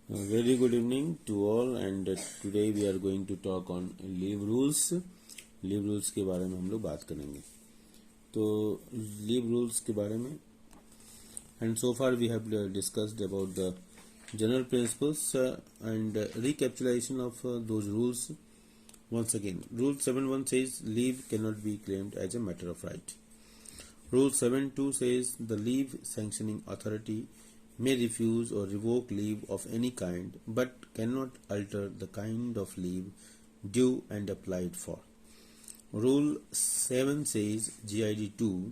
Very good evening to all and today we are going to talk on leave rules. Leave rules के बारे में हम लोग बात करेंगे. तो लीव रूल्स के बारे में and so far we have discussed about the general principles and recapitulation of those rules. Once again, Rule 7.1 says leave cannot be claimed as a matter of right. Rule 7.2 says the leave sanctioning authority may refuse or revoke leave of any kind but cannot alter the kind of leave due and applied for. Rule 7 says GID 2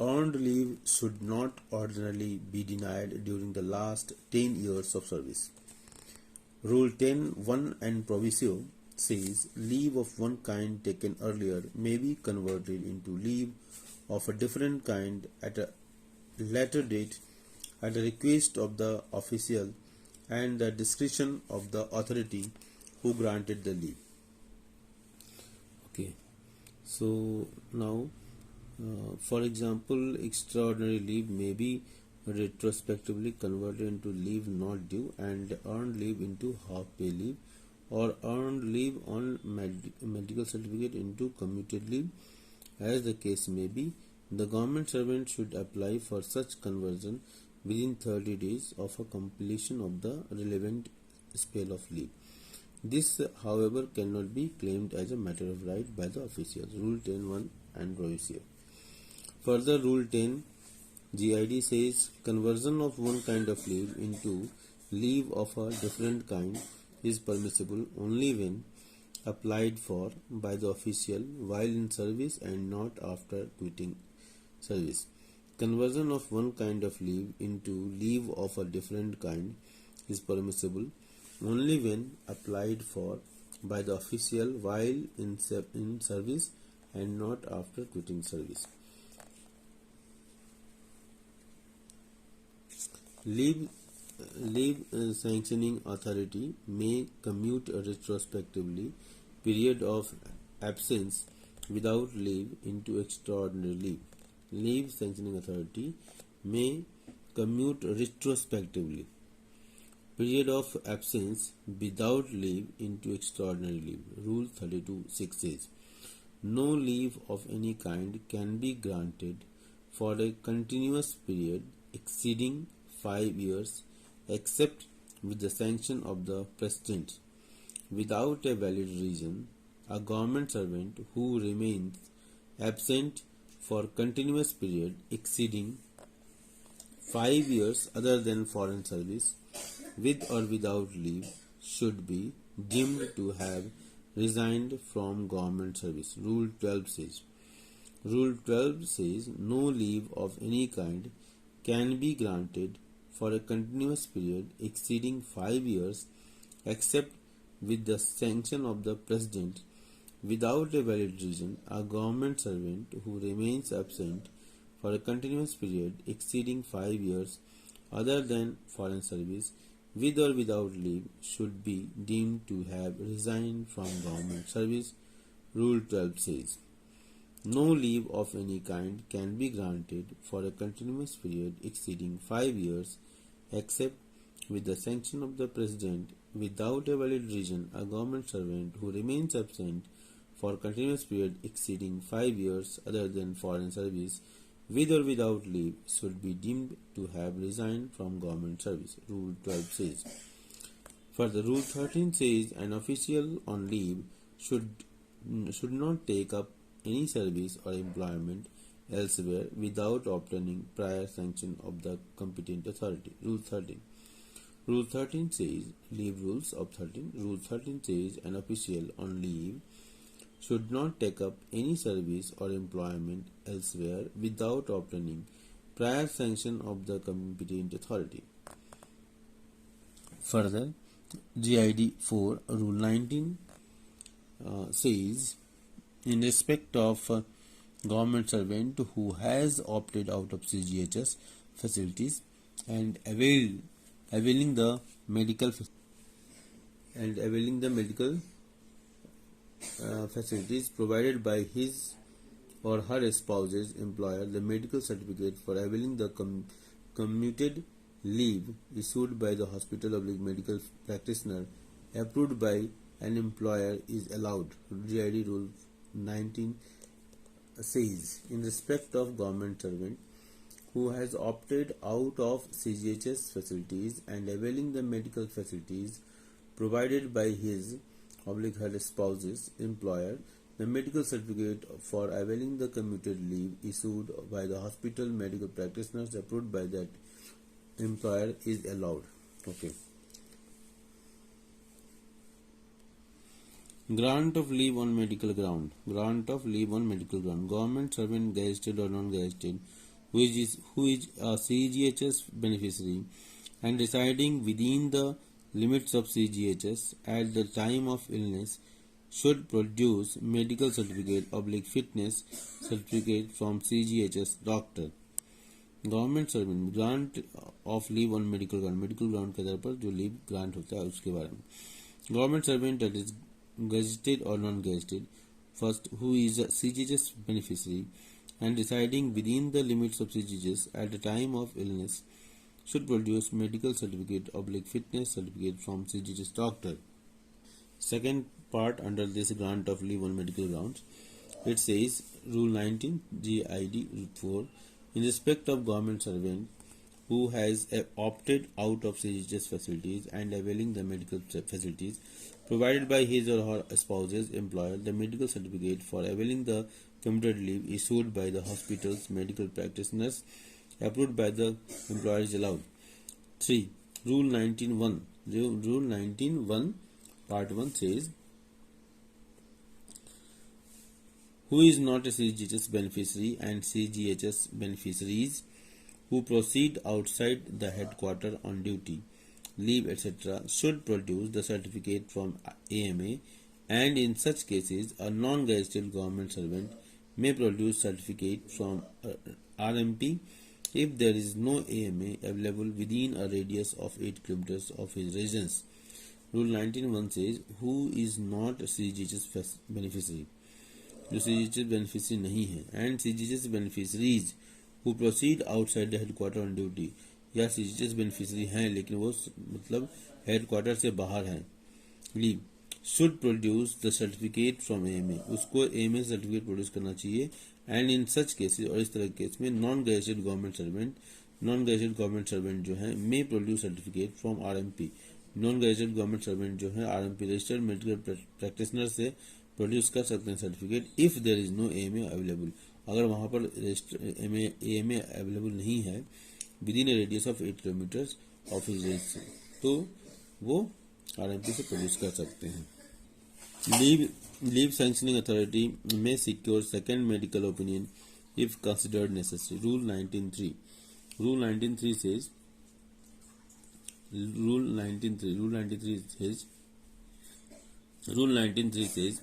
earned leave should not ordinarily be denied during the last 10 years of service. Rule 10.1 and Provisio says leave of one kind taken earlier may be converted into leave of a different kind at a later date at the request of the official and the discretion of the authority who granted the leave. Okay, so now for example, extraordinary leave may be retrospectively converted into leave not due and earned leave into half pay leave, or earned leave on medical certificate into commuted leave, as the case may be. The government servant should apply for such conversion within 30 days of a completion of the relevant spell of leave. This, however, cannot be claimed as a matter of right by the officials. Rule 10.1 and Provisio. Further, Rule 10 GID says conversion of one kind of leave into leave of a different kind is permissible only when applied for by the official while in service and not after quitting service. Conversion of one kind of leave into leave of a different kind is permissible only when applied for by the official while in service and not after quitting service. Leave sanctioning authority may commute retrospectively period of absence without leave into extraordinary leave. Leave sanctioning authority may commute retrospectively period of absence without leave into extraordinary leave. Rule 32.6 says no leave of any kind can be granted for a continuous period exceeding 5 years except with the sanction of the President. Without a valid reason, a government servant who remains absent for continuous period exceeding 5 years other than foreign service with or without leave should be deemed to have resigned from government service. Rule 12 says no leave of any kind can be granted for a continuous period exceeding 5 years except with the sanction of the President. Without a valid reason, a government servant who remains absent for a continuous period exceeding 5 years other than foreign service with or without leave should be deemed to have resigned from government service. Rule 12 says no leave of any kind can be granted for a continuous period exceeding 5 years except with the sanction of the President. Without a valid reason, a government servant who remains absent for continuous period exceeding 5 years other than foreign service with or without leave should be deemed to have resigned from government service. Rule 12 says. Further, Rule 13 says an official on leave should not take up any service or employment elsewhere without obtaining prior sanction of the competent authority. Rule 13. Rule 13 says leave rules of 13. Rule 13 says an official on leave should not take up any service or employment elsewhere without obtaining prior sanction of the competent authority. Further, GID 4 Rule 19 says in respect of government servant who has opted out of CGHS facilities and availing the medical facilities provided by his or her spouse's employer, the medical certificate for availing the commuted leave issued by the hospital or medical practitioner approved by an employer is allowed. GID Rule 19 says, in respect of government servant who has opted out of CGHS facilities and availing the medical facilities provided by his her spouse's employer, the medical certificate for availing the commuted leave issued by the hospital medical practitioners approved by that employer is allowed. Okay. Grant of leave on medical ground. Grant of leave on medical ground. Government servant, gazetted or non-gazetted, who is a CGHS beneficiary and residing within the limits of CGHS at the time of illness should produce medical certificate fitness certificate from CGHS doctor. Government servant grant of leave on medical ground के आधार पर जो leave grant होता है उसके बारे में. Government servant that is gazetted or non-gazetted, first, who is a CGHS beneficiary and residing within the limits of CGHS at the time of illness should produce medical certificate fitness certificate from CGHS doctor. Second part under this grant of leave on medical grounds, it says Rule 19 GID 4, in respect of government servant who has opted out of CGHS facilities and availing the medical facilities provided by his or her spouse's employer, the medical certificate for availing the commuted leave issued by the hospital's medical practitioners approved by the employer is allowed. 3. Rule 19.1. Rule 19.1 Part 1 says, who is not a CGHS beneficiary and CGHS beneficiaries who proceed outside the headquarters on duty, leave, etc., should produce the certificate from AMA, and in such cases, a non-gazetted government servant may produce certificate from RMP if there is no AMA available within a radius of 8 kilometers of his residence. Rule 19.1 says, who is not a CGHS beneficiary, जो CGHS beneficiary नहीं है, and CGHS beneficiaries who proceed outside the headquarter on duty, या CGHS beneficiary हैं लेकिन वो मतलब headquarter से बाहर हैं, leave should produce the certificate from AMA, उसको AMA सर्टिफिकेट प्रोड्यूस करना चाहिए. एंड इन सच केसेस, और इस तरह के केस में नॉन गैजेटेड गवर्नमेंट सर्वेंट जो है may produce certificate from RMP. Non gazetted government servant जो है RMP रजिस्टर्ड मेडिकल प्रैक्टिशनर से प्रोड्यूस कर सकते हैं certificate if there is no AMA available. अगर वहाँ पर AMA अवेलेबल नहीं है within a radius of 8 kilometres of his रेस, तो वो RMP से प्रोड्यूस कर सकते हैं. लीव सैंक्शनिंग अथॉरिटी में secure second medical opinion if considered necessary. Rule 19.3 says,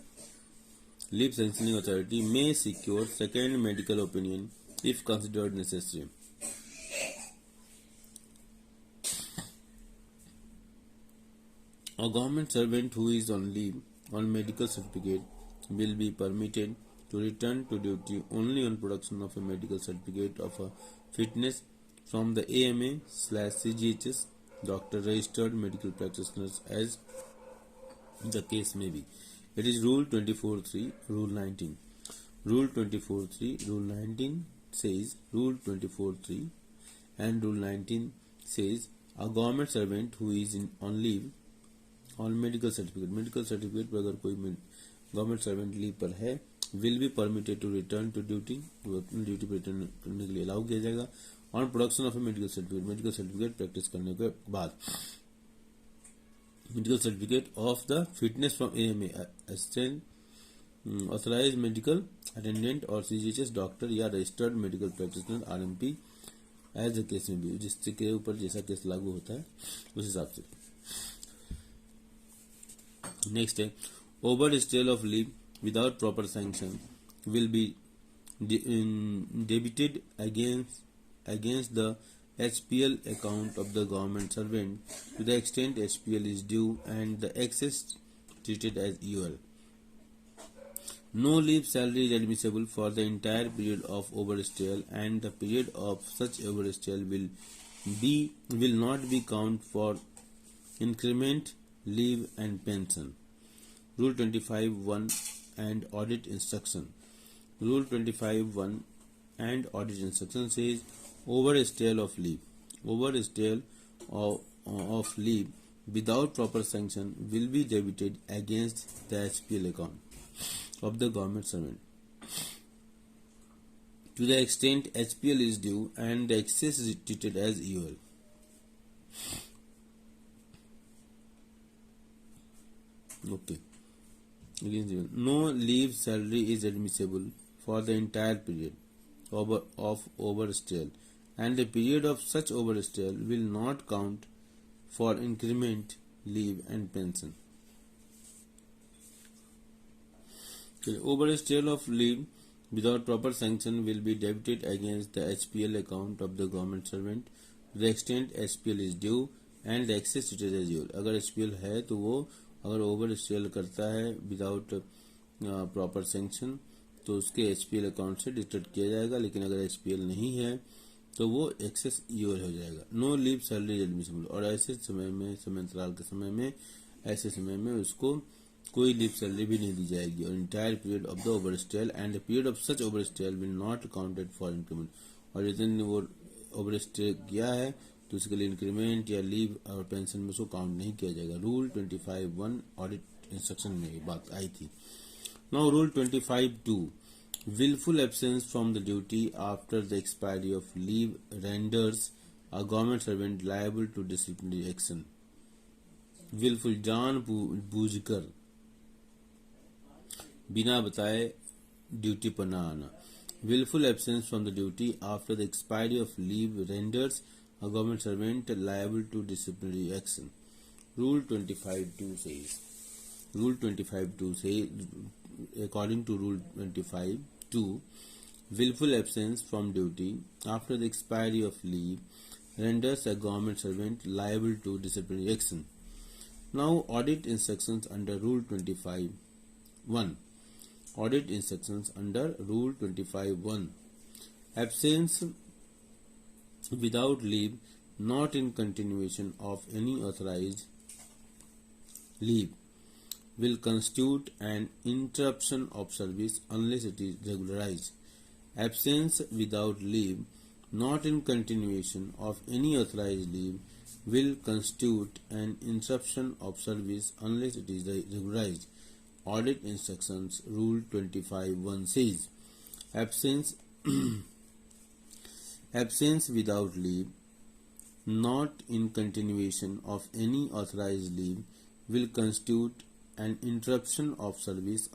leave sanctioning authority may secure second medical opinion if considered necessary. A government servant who is on leave on medical certificate will be permitted to return to duty only on production of a medical certificate of a fitness from the AMA/CGHS doctor registered medical practitioners as the case may be. It is Rule 24.3, Rule 19. Rule 24.3, Rule 19 says, Rule 24.3 and Rule 19 says, a government servant who is on leave on medical certificate पर अगर कोई government servant leave पर है will be permitted to return to duty, duty पर return करने के लिए allow किया जाएगा on production of a medical certificate practice करने के बाद. Medical certificate of the fitness from AMA assistant authorise medical attendant और CGHS डॉक्टर या registered medical practitioner RMP as the case में भी, जिसके ऊपर जैसा केस लागू होता है उस हिसाब से. नेक्स्ट है, overstayal of leave without proper sanction will be debited against the HPL account of the government servant to the extent HPL is due and the excess treated as UL. No leave salary is admissible for the entire period of overstay and the period of such overstay will B will not be count for increment, leave and pension. Rule 25(1) and audit instruction. Rule 25(1) and audit instruction says overstay of leave. Overstay of leave without proper sanction will be debited against the HPL account of the government servant. To the extent HPL is due and the excess is treated as EOL. Okay. No leave salary is admissible for the entire period of overstay, and the period of such overstay will not count for increment, leave and pension. Okay. Overstay of leave without proper sanction will be debited against the HPL account of the government servant to the extent HPL is due and the excess treated as EOL. अगर HPL है तो वो अगर over stele करता है without proper sanction तो उसके HPL account से डिडक्ट किया जाएगा, लेकिन अगर HPL नहीं है तो वो एक्सेस EOL हो जाएगा. नो लीव सैलरी एडमिसिबल, और ऐसे समय में, समय अंतराल के समय में, ऐसे समय में उसको कोई लीव सैलरी भी नहीं दी जाएगी. और entire period of the overstayal and the period of such overstayal will not counted for increment. और जितने वो ओवरस्टे किया है तो उसके लिए इंक्रीमेंट या लीव और पेंशन में उसको काउंट नहीं किया जाएगा. रूल 25(1) ऑडिट इंस्ट्रक्शन में ये बात आई थी. Now rule 25(2) willful absence from the duty after the expiry of leave renders a government servant liable to disciplinary action. willful जान बूझकर बिना बताए ड्यूटी पर न आना. willful absence from the duty after the expiry of leave renders a government servant liable to disciplinary action. Rule 25(2) says. Rule 25(2) says, according to Rule 25(2), willful absence from duty after the expiry of leave renders a government servant liable to disciplinary action. Now, audit instructions under Rule 25(1). Audit instructions under Rule 25(1). Absence without leave, not in continuation of any authorized leave, will constitute an interruption of service unless it is regularized. Absence without leave, not in continuation of any authorized leave, will constitute an interruption of service unless it is regularized. Audit instructions. Rule 25(1) says absence absence without leave, not in continuation of any authorized leave, will constitute an interruption of service